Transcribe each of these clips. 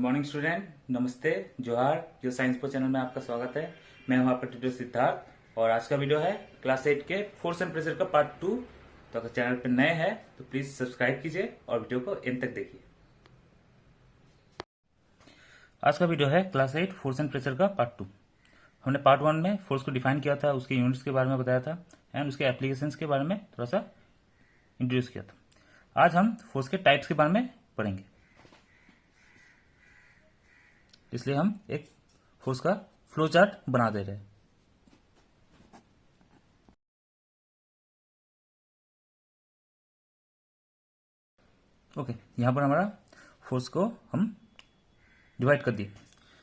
Morning student, नमस्ते, जोहार। जो साइंस पर चैनल में आपका स्वागत है। मैं हूं आपका ट्यूटर सिद्धार्थ और आज का वीडियो है क्लास 8 के फोर्स एंड प्रेशर का पार्ट 2। तो अगर चैनल पर नए हैं तो प्लीज सब्सक्राइब कीजिए और वीडियो को एंड तक देखिए। आज का वीडियो है क्लास 8 फोर्स एंड प्रेशर का पार्ट 2। हमने पार्ट 1 में फोर्स को डिफाइन किया था, उसके यूनिट्स के बारे में बताया था एंड उसके एप्लीकेशंस के बारे में थोड़ा सा इंट्रोड्यूस किया था। आज हम फोर्स के टाइप्स के बारे में पढ़ेंगे, इसलिए हम एक फोर्स का फ्लो चार्ट बना दे रहे हैं। ओके, यहां पर हमारा फोर्स को हम डिवाइड कर दिए।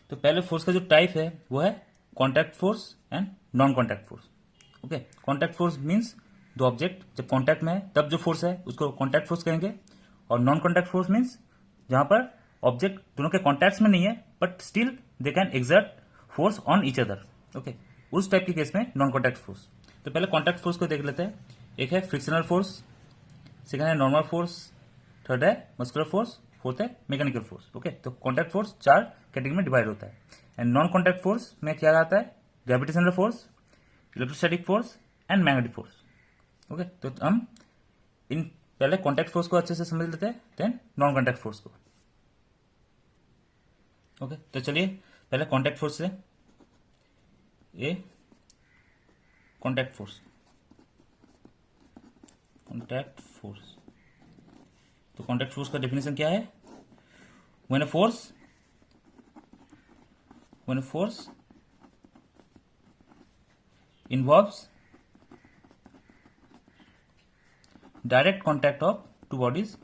तो पहले फोर्स का जो टाइप है वो है contact force and non contact force. Okay, contact force means दो ऑब्जेक्ट जब कॉन्टैक्ट में है तब जो फोर्स है उसको कॉन्टैक्ट फोर्स कहेंगे। और नॉन कॉन्टैक्ट फोर्स मीन्स जहां पर ऑब्जेक्ट दोनों के कॉन्टैक्ट्स में नहीं है but still they can exert force on each other. Okay, उस टाइप के केस में नॉन कॉन्टैक्ट फोर्स। तो पहले कॉन्टैक्ट फोर्स को देख लेते हैं। एक है फ्रिक्शनल फोर्स, सेकेंड है नॉर्मल फोर्स, थर्ड है मस्कुलर फोर्स, फोर्थ है मैकेनिकल फोर्स। ओके, तो कॉन्टैक्ट फोर्स 4 कैटेगरी में डिवाइड होता है। एंड नॉन कॉन्टैक्ट फोर्स में क्या आता है? Gravitational force, electrostatic force and magnetic force. Okay, तो हम इन पहले कॉन्टैक्ट फोर्स को अच्छे से समझ लेते हैं, देन नॉन कॉन्टैक्ट फोर्स को। ओके, तो चलिए पहले कॉन्टैक्ट फोर्स से। ए कॉन्टैक्ट फोर्स, कॉन्टैक्ट फोर्स। तो कॉन्टैक्ट फोर्स का डेफिनेशन क्या है? When a force involves direct contact of two bodies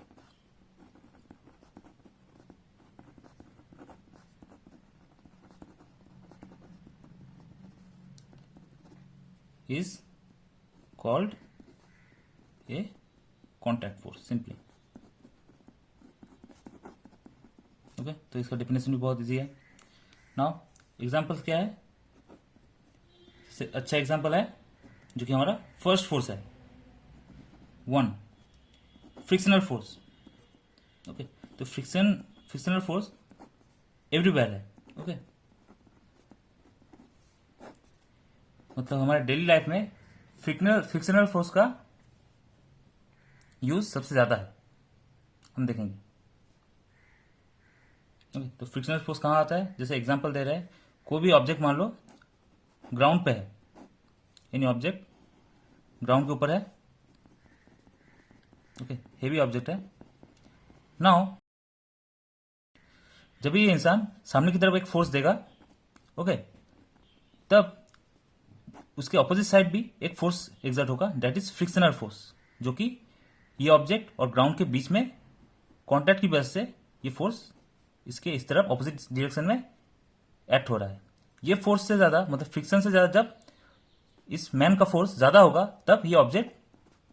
is called a contact force simply. Okay, तो इसका डेफिनेशन भी बहुत इजी है। नाउ एग्जांपल्स क्या है? अच्छा एग्जांपल है जो कि हमारा फर्स्ट फोर्स है, 1 फ्रिक्शनल फोर्स। ओके, तो फ्रिक्शनल फोर्स एवरीवेयर है। ओके, मतलब हमारे डेली लाइफ में फ्रिक्शनल फोर्स का यूज सबसे ज्यादा है, हम देखेंगे। ओके, तो फ्रिक्शनल फोर्स कहाँ आता है? जैसे एग्जांपल दे रहे हैं, कोई भी ऑब्जेक्ट मान लो ग्राउंड पे है, एनी ऑब्जेक्ट ग्राउंड के ऊपर है। ओके, हेवी ऑब्जेक्ट है। नाउ जब ये इंसान सामने की तरफ एक फोर्स देगा, ओके, तब उसके ऑपोजिट साइड भी एक फोर्स एग्जर्ट होगा, दैट इज फ्रिक्शनल फोर्स, जो कि ये ऑब्जेक्ट और ग्राउंड के बीच में कॉन्टैक्ट की वजह से ये फोर्स इसके इस तरफ ऑपोजिट डायरेक्शन में एक्ट हो रहा है। ये फोर्स से ज्यादा, मतलब फ्रिक्शन से ज्यादा, जब इस मैन का फोर्स ज्यादा होगा तब ये ऑब्जेक्ट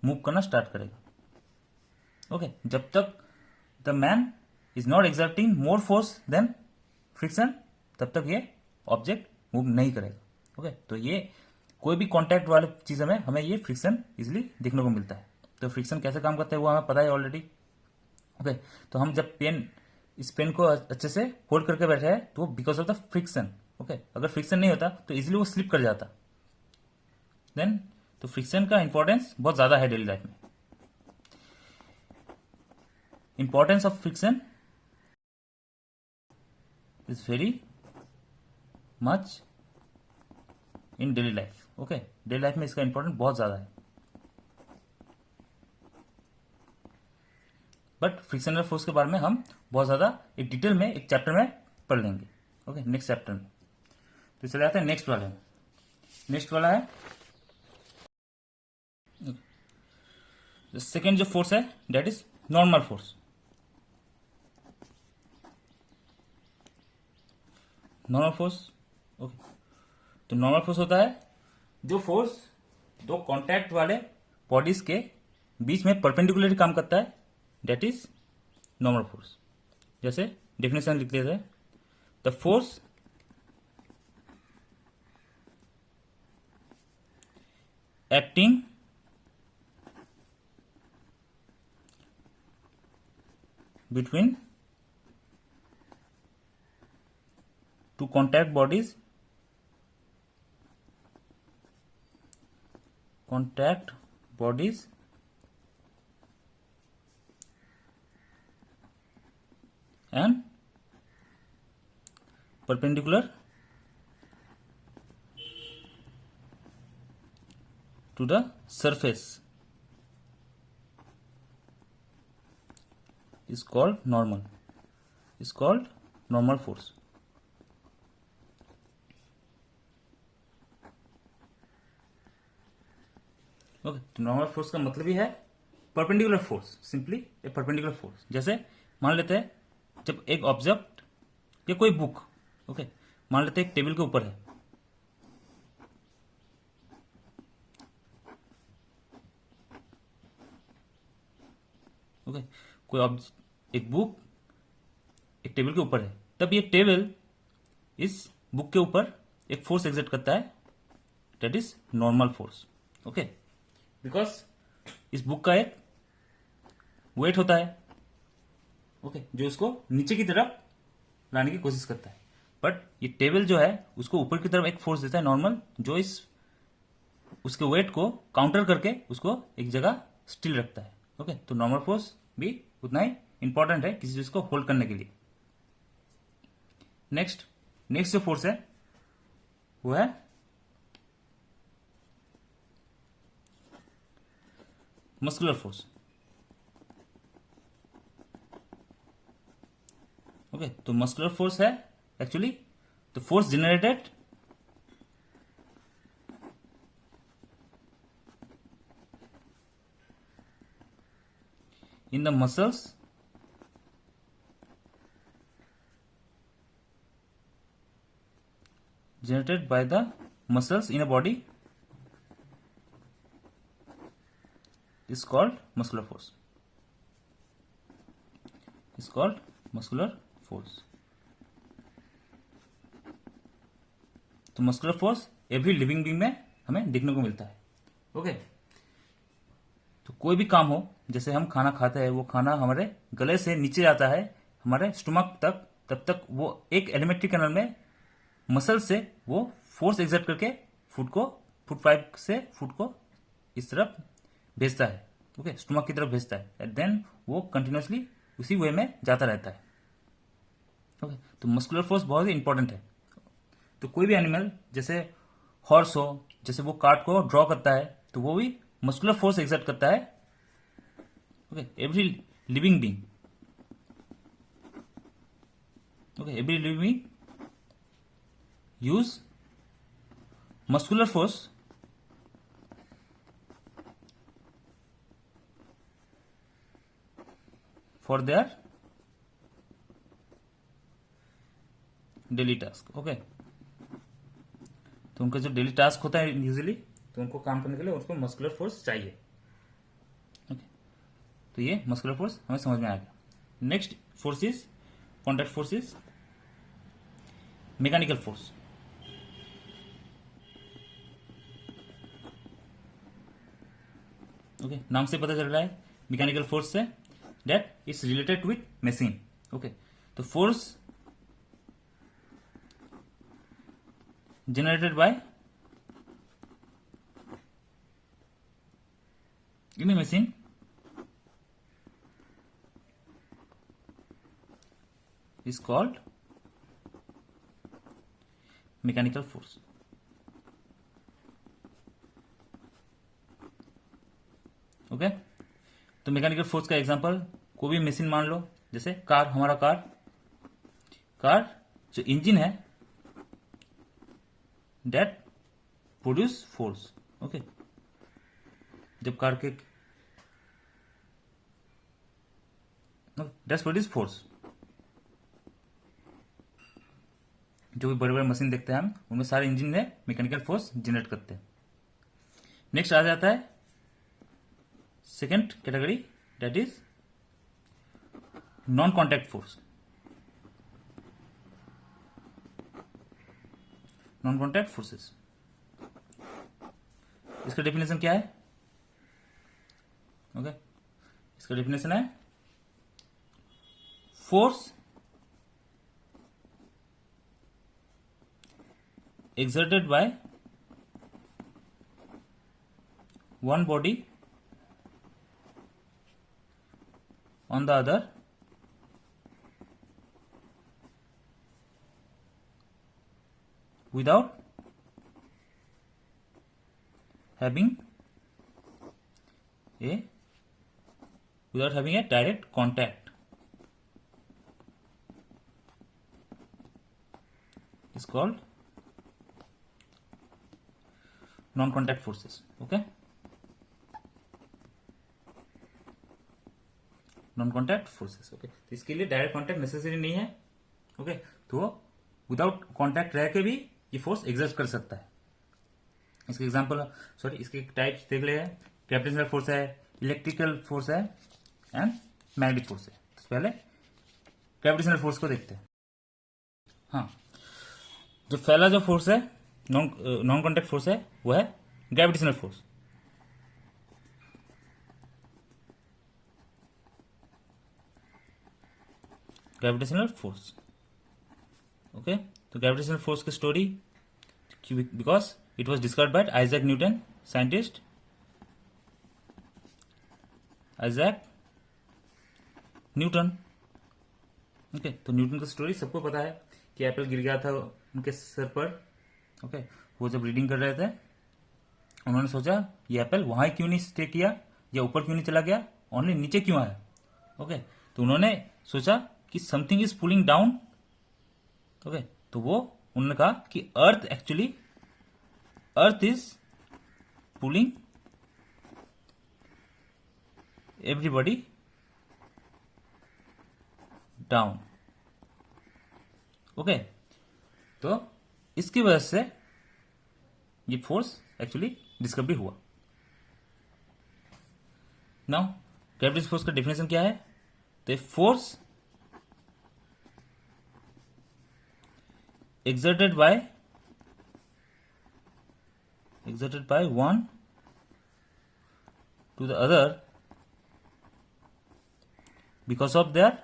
मूव करना स्टार्ट करेगा। ओके, जब तक the man is not exerting more force than friction तब तक ये ऑब्जेक्ट मूव नहीं करेगा। ओके, तो ये कोई भी कॉन्टैक्ट वाले चीज में हमें ये फ्रिक्शन इजिली देखने को मिलता है। तो फ्रिक्शन कैसे काम करता है वो हमें पता है ऑलरेडी। ओके, तो हम जब इस पेन को अच्छे से होल्ड करके बैठे हैं तो because of the friction. Okay, अगर फ्रिक्शन नहीं होता तो इजिली वो स्लिप कर जाता। देन तो फ्रिक्शन का इंपॉर्टेंस बहुत ज्यादा है डेली लाइफ में। Importance of friction is very much in daily life. Okay, daily life में इसका इंपॉर्टेंस बहुत ज्यादा है। बट फ्रिक्शनल फोर्स के बारे में हम बहुत ज्यादा एक डिटेल में एक चैप्टर में पढ़ लेंगे। ओके, नेक्स्ट चैप्टर में। तो चले आते हैं नेक्स्ट वाले में। नेक्स्ट वाला है सेकेंड जो फोर्स है, that is normal force. Normal force, okay, तो नॉर्मल फोर्स होता है जो फोर्स दो कॉन्टैक्ट वाले बॉडीज के बीच में परपेंडिकुलरली काम करता है, दैट इज नॉर्मल फोर्स। जैसे डेफिनेशन लिख लेते हैं, the force acting between two contact bodies and perpendicular to the surface is called normal force. Okay, तो नॉर्मल फोर्स का मतलब ही है perpendicular force, simply a perpendicular force. जैसे मान लेते हैं जब एक ऑब्जेक्ट या कोई बुक, ओके, मान लेते हैं एक टेबल के ऊपर है, ओके, एक बुक एक टेबल के ऊपर है, तब ये टेबल इस बुक के ऊपर एक फोर्स एग्जर्ट करता है, that is normal force. Okay, because इस बुक का एक वेट होता है, ओके, जो उसको नीचे की तरफ लाने की कोशिश करता है, बट ये टेबल जो है उसको ऊपर की तरफ एक फोर्स देता है नॉर्मल, जो उसके वेट को काउंटर करके उसको एक जगह स्टिल रखता है. ओके, तो नॉर्मल फोर्स भी उतना ही इंपॉर्टेंट है किसी चीज को होल्ड करने के लिए. नेक्स्ट जो फोर्स है वो है मस्कुलर फोर्स. ओके, तो मस्कुलर फोर्स है actually the force generated in the muscles generated by the muscles in a body is called muscular force. तो muscular force every living being में हमें देखने को मिलता है. ओके, तो कोई भी काम हो, जैसे हम खाना खाते हैं, वो खाना हमारे गले से नीचे जाता है हमारे स्टमक तक, तब तक वो एक एलिमेंट्री कैनल में मसल से वो फोर्स एग्जर्ट करके फूड पाइप से फूड को इस तरफ भेजता है, ओके, स्टमक की तरफ भेजता है, एंड देन वो कंटिन्यूसली उसी वे में जाता रहता है. ओके, तो मस्कुलर फोर्स बहुत ही इंपॉर्टेंट है. तो कोई भी एनिमल जैसे हॉर्स हो, जैसे वो कार्ट को ड्रॉ करता है, तो वो भी मस्कुलर फोर्स एग्जर्ट करता है. Okay, every living being use muscular force for their daily task. Okay, तो उनका जो डेली टास्क होता है यूजुअली, तो उनको काम करने के लिए उसको मस्कुलर फोर्स चाहिए. ओके, तो ये मस्कुलर फोर्स हमें समझ में आ गया. Next force is contact force is mechanical force. Okay, नाम से पता चल रहा है मैकेनिकल फोर्स से that is related with machine. Okay, तो force generated by in a machine is called mechanical force. Okay, तो मैकेनिकल फोर्स का एग्जांपल कोई भी मशीन मान लो, जैसे कार, हमारा कार जो इंजन है that produce force. ओके, जब कार के that produce force, जो भी बड़े बड़े मशीन देखते हैं हम, उनमें सारे इंजन में मैकेनिकल फोर्स जनरेट करते हैं. नेक्स्ट आ जाता है second category, that is non contact force. Non contact forces, इसका डेफिनेशन क्या है? ओके, इसका डेफिनेशन है force exerted by one body on the other without having a direct contact is called non-contact forces. Okay, non contact forces. Okay, तो इसके लिए direct contact necessary नहीं है. ओके, तो विदाउट कॉन्टैक्ट रह के भी ये फोर्स एग्जर्ट कर सकता है. इसके एग्जांपल इसके टाइप्स देख ले. ग्रेविटेशनल फोर्स है, इलेक्ट्रिकल फोर्स है एंड मैग्नेटिक फोर्स है. तो पहले ग्रेविटेशनल फोर्स को देखते हैं. हाँ, जो पहला जो फोर्स है नॉन कॉन्टैक्ट फोर्स है वो है gravitational force. Gravitational force. Okay, तो ग्रेविटेशनल फोर्स की story, because it was discovered by Isaac Newton, scientist Isaac Newton. Okay, तो न्यूटन की स्टोरी सबको पता है कि एप्पल गिर गया था उनके सर पर. ओके, वो जब रीडिंग कर रहे थे उन्होंने सोचा ये एप्पल वहां क्यों नहीं स्टे किया या ऊपर क्यों नहीं चला गया, ओनली नीचे क्यों आया. ओके, तो उन्होंने सोचा कि something is pulling down. Okay, तो वो उन्होंने कहा कि earth is pulling everybody down. Okay, तो इसकी वजह से ये फोर्स एक्चुअली डिस्कवरी हुआ. नाउ ग्रेविटेशनल फोर्स का डेफिनेशन क्या है? तो force exerted by one to the other because of their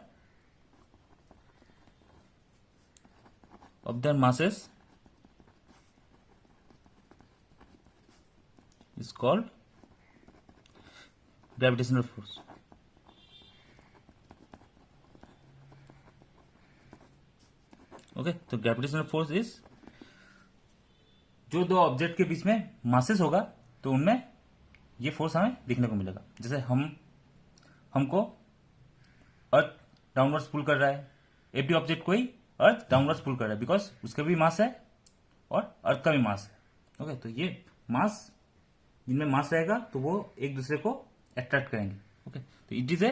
masses is called gravitational force. Okay, तो ग्रेविटेशनल फोर्स इज जो दो ऑब्जेक्ट के बीच में मासेस होगा तो उनमें ये फोर्स हमें दिखने को मिलेगा. जैसे हमको अर्थ डाउनवर्ड्स पुल कर रहा है, एवरी ऑब्जेक्ट को ही अर्थ डाउनवर्ड्स पुल कर रहा है बिकॉज उसका भी मास है और अर्थ का भी मास है. ओके, तो ये मास जिनमें मास रहेगा तो वो एक दूसरे को अट्रैक्ट करेंगे. ओके, तो it is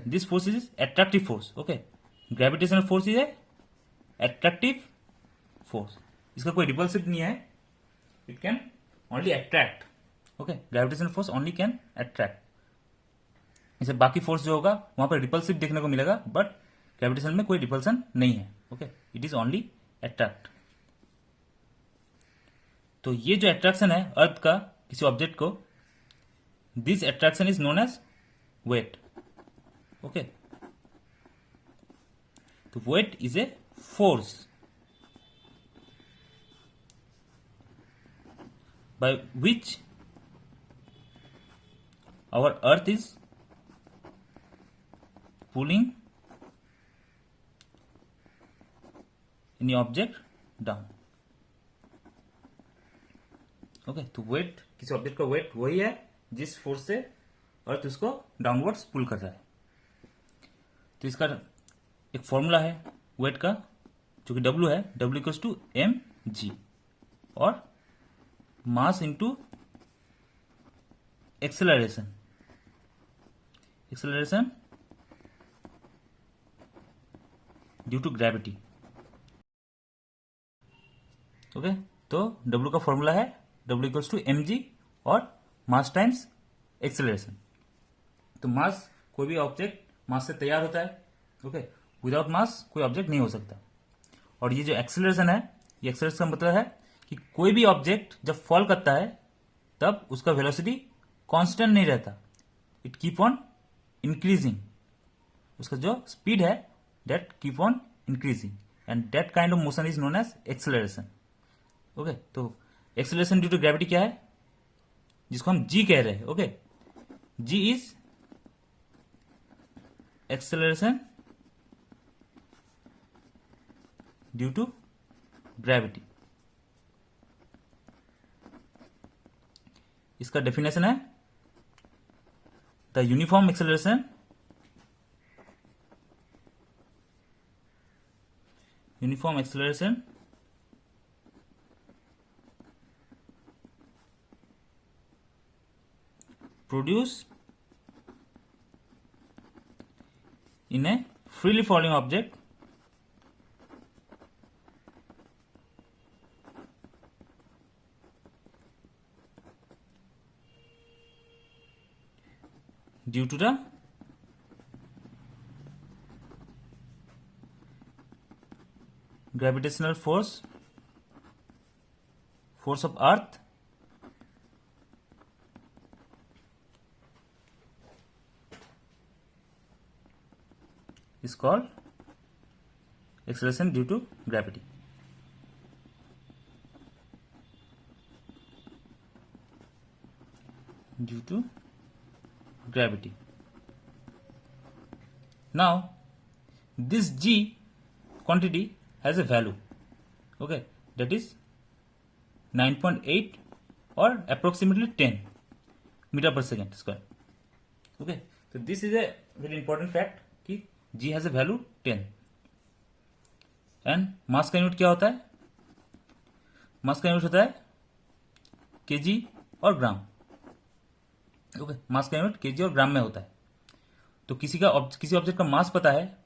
this force is attractive force. Okay, gravitational force is attractive force. इसका कोई रिपल्सिव नहीं है, it can only attract. Okay, gravitational force only can attract. इसे बाकी फोर्स जो होगा वहां पर रिपल्सिव देखने को मिलेगा, बट ग्रेविटेशन में कोई रिपल्सन नहीं है. Okay, it is only attract. तो ये जो अट्रैक्शन है अर्थ का किसी ऑब्जेक्ट को, this attraction is known as weight. Okay, तो weight is a force by which our earth is pulling any object down. Okay, तो वेट, किसी ऑब्जेक्ट का वेट वही है जिस फोर्स से अर्थ उसको डाउनवर्ड्स पुल कर रहा है. तो इसका एक फॉर्मूला है वेट का जो कि W है, W इक्वल्स टू mg और mass into acceleration due to gravity. Okay, तो W का फॉर्मूला है W इक्वल्स टू mg और मास टाइम्स एक्सेलरेशन. तो मास, कोई भी ऑब्जेक्ट मास से तैयार होता है. ओके, विदाउट मास कोई ऑब्जेक्ट नहीं हो सकता. और ये जो एक्सेलरेशन है, ये एक्सेलरेशन का मतलब है कि कोई भी ऑब्जेक्ट जब फॉल करता है तब उसका वेलोसिटी कांस्टेंट नहीं रहता, इट कीप ऑन इंक्रीजिंग. उसका जो स्पीड है that keep on increasing and that kind of motion is known as acceleration. Okay, तो एक्सेलरेशन ड्यू टू ग्रेविटी क्या है, जिसको हम जी कह रहे हैं. Okay, ji is acceleration due to gravity. इसका डेफिनेशन है the uniform acceleration produced in a freely falling object due to the gravitational force of earth is called acceleration due to gravity. Due to gravity. Now, this g quantity has a value, okay, that is 9.8 or approximately 10 meter per second square. Okay, so this is a very important fact कि g has a value 10 and मास का unit क्या होता है, मास का unit होता है kg और ग्राम. Okay, मास का यूनिट केजी और ग्राम में होता है. तो किसी ऑब्जेक्ट का मास पता है,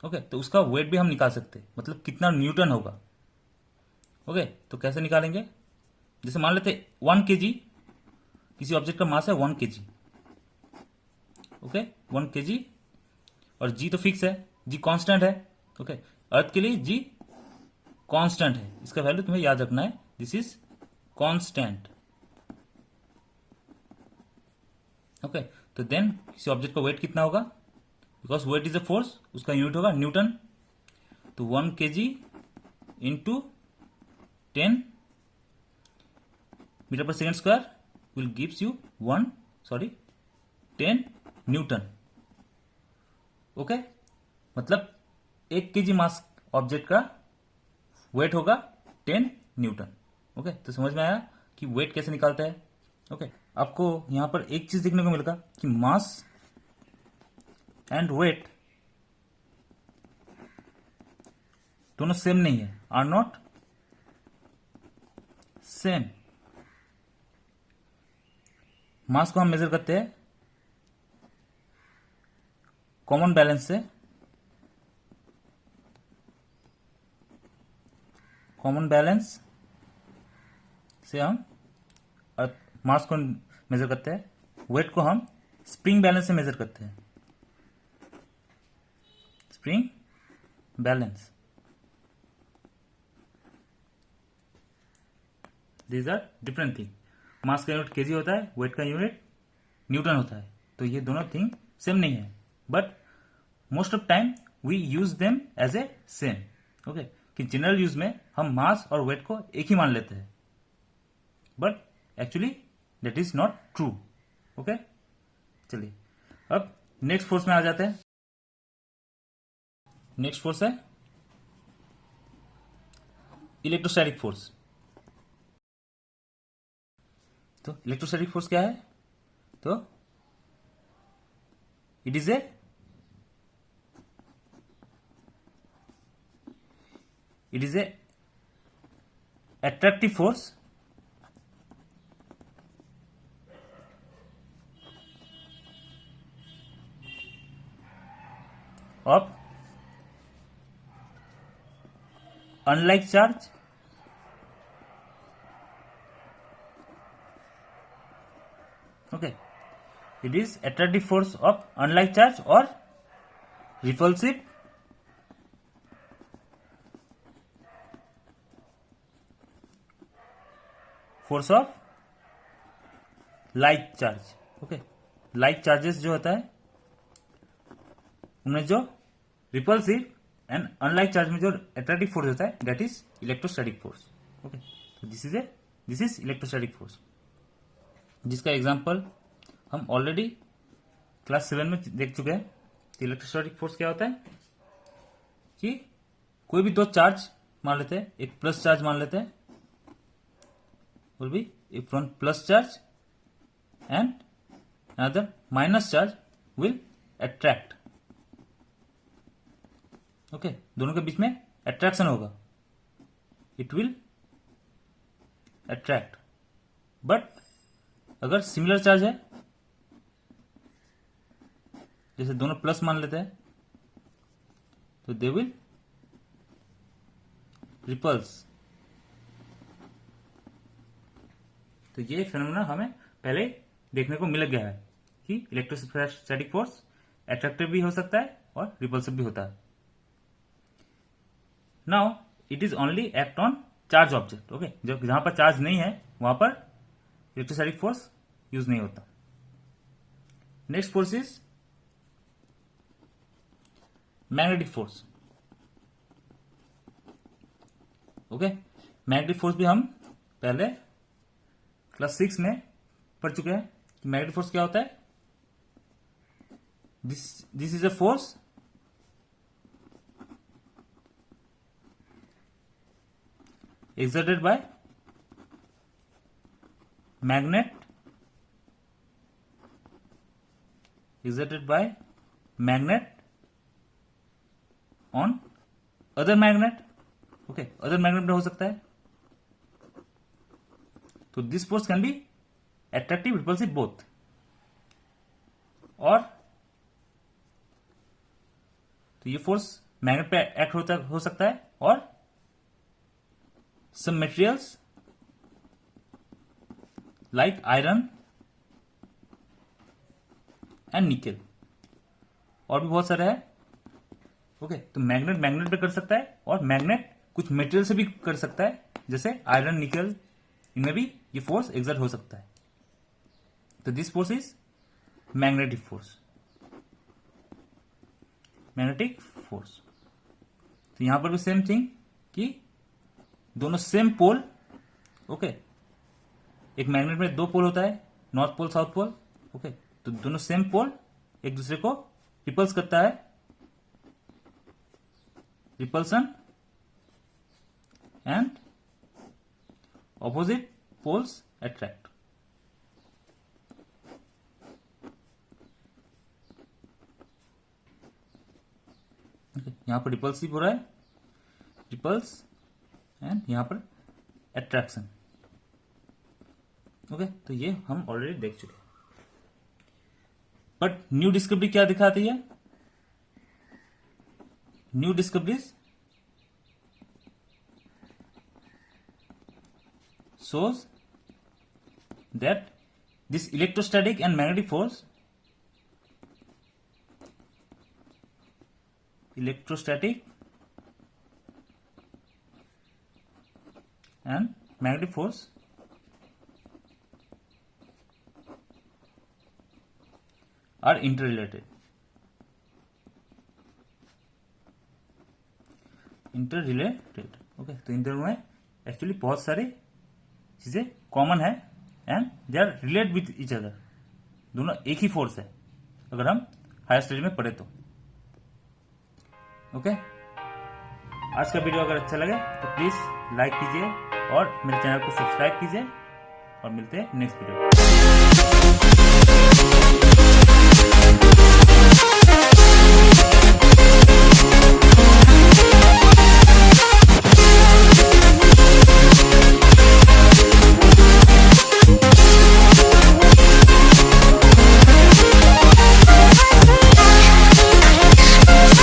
ओके, तो उसका वेट भी हम निकाल सकते हैं, मतलब कितना न्यूटन होगा. ओके, तो कैसे निकालेंगे, जैसे मान लेते 1 केजी, किसी ऑब्जेक्ट का मास है 1 केजी. ओके, 1 केजी और जी तो फिक्स है, जी कांस्टेंट है. ओके, अर्थ के लिए जी कांस्टेंट है, इसका वैल्यू तुम्हें याद रखना है, दिस इज कांस्टेंट. ओके, तो देन किसी ऑब्जेक्ट का वेट कितना होगा, because weight is a force, उसका यूनिट होगा न्यूटन. तो 1 KG into 10 metre per second square will gives you 10 newton. Okay, मतलब 1 केजी मास ऑब्जेक्ट का वेट होगा 10 न्यूटन. ओके, तो समझ में आया कि वेट कैसे निकालता है. ओके, आपको यहां पर एक चीज देखने को मिलेगा कि मास एंड वेट दोनों सेम नहीं है, आर नॉट सेम. मास को हम मेजर करते हैं कॉमन बैलेंस से. कॉमन बैलेंस से हम मास को मेजर करते हैं, वेट को हम स्प्रिंग बैलेंस से मेजर करते हैं. Spring balance, these are different thing. Mass का यूनिट केजी होता है, वेट का यूनिट न्यूटन होता है. तो ये दोनों थिंग सेम नहीं है, but most of time we use them as a same. Okay, कि जनरल यूज में हम मास और वेट को एक ही मान लेते हैं, but actually that is not true. Okay, चलिए अब नेक्स्ट फोर्स में आ जाते हैं. नेक्स्ट फोर्स है इलेक्ट्रोस्टैटिक फोर्स. तो इलेक्ट्रोस्टैटिक फोर्स क्या है, तो it is a attractive force of unlike charge okay, it is attractive force of unlike charge or repulsive force of like charge. Okay, like charges जो होता है उनमें जो रिपल्सिव एंड अनलाइक चार्ज में जो अट्रैक्टिव फोर्स होता है, that is electrostatic force. Okay, तो दिस इज इलेक्ट्रोस्टैटिक फोर्स, जिसका एग्जांपल हम ऑलरेडी क्लास 7 में देख चुके हैं। तो इलेक्ट्रोस्टैटिक फोर्स क्या होता है कि कोई भी दो चार्ज मान लेते हैं, एक प्लस चार्ज मान लेते हैं और भी एक from plus charge and another minus charge will attract. Okay, दोनों के बीच में अट्रैक्शन होगा, इट विल अट्रैक्ट। बट अगर सिमिलर चार्ज है, जैसे दोनों प्लस मान लेते हैं, तो दे विल रिपल्स। तो ये फिनोमेना हमें पहले देखने को मिल गया है कि इलेक्ट्रोस्टैटिक फोर्स अट्रैक्टिव भी हो सकता है और रिपल्सिव भी होता है। Now it is only act on charge object. Okay, जहां पर चार्ज नहीं है वहां पर इलेक्ट्रोस्टैटिक फोर्स यूज नहीं होता। Next force is magnetic force. Okay, magnetic force भी हम पहले क्लास 6 में पढ़ चुके हैं। मैग्नेटिक फोर्स क्या होता है? This is a force exerted by magnet on other magnet। Okay, other magnet में हो सकता है। तो this force can be attractive, repulsive, both. और तो ये फोर्स मैग्नेट पे एक्ट हो सकता है, और some materials like iron and nickel, और भी बहुत सारे हैं। ओके, तो मैग्नेट पे कर सकता है, और मैग्नेट कुछ मटेरियल से भी कर सकता है, जैसे आयरन, निकल, इनमें भी ये फोर्स एक्सर्ट हो सकता है। तो this force is magnetic force. तो यहां पर भी सेम थिंग कि दोनों सेम पोल। ओके, एक मैग्नेट में दो पोल होता है, north pole, south pole. Okay, तो दोनों सेम पोल एक दूसरे को रिपल्स करता है, repulsion, and opposite poles attract. यहां पर रिपल्सिव हो रहा है, रिपल्स, एंड यहां पर अट्रैक्शन। ओके, तो ये हम ऑलरेडी देख चुके हैं। बट न्यू डिस्कवरी क्या दिखाती है? New discoveries shows that this electrostatic and magnetic force are interrelated. Okay, तो इन दोनों में एक्चुअली बहुत सारी चीजें कॉमन है, and they are relate with each other. दोनों एक ही फोर्स है अगर हम हायर स्टडी में पढ़े तो। ओके, आज का वीडियो अगर अच्छा लगे तो प्लीज लाइक कीजिए और मेरे चैनल को सब्सक्राइब कीजिए, और मिलते हैं नेक्स्ट वीडियो।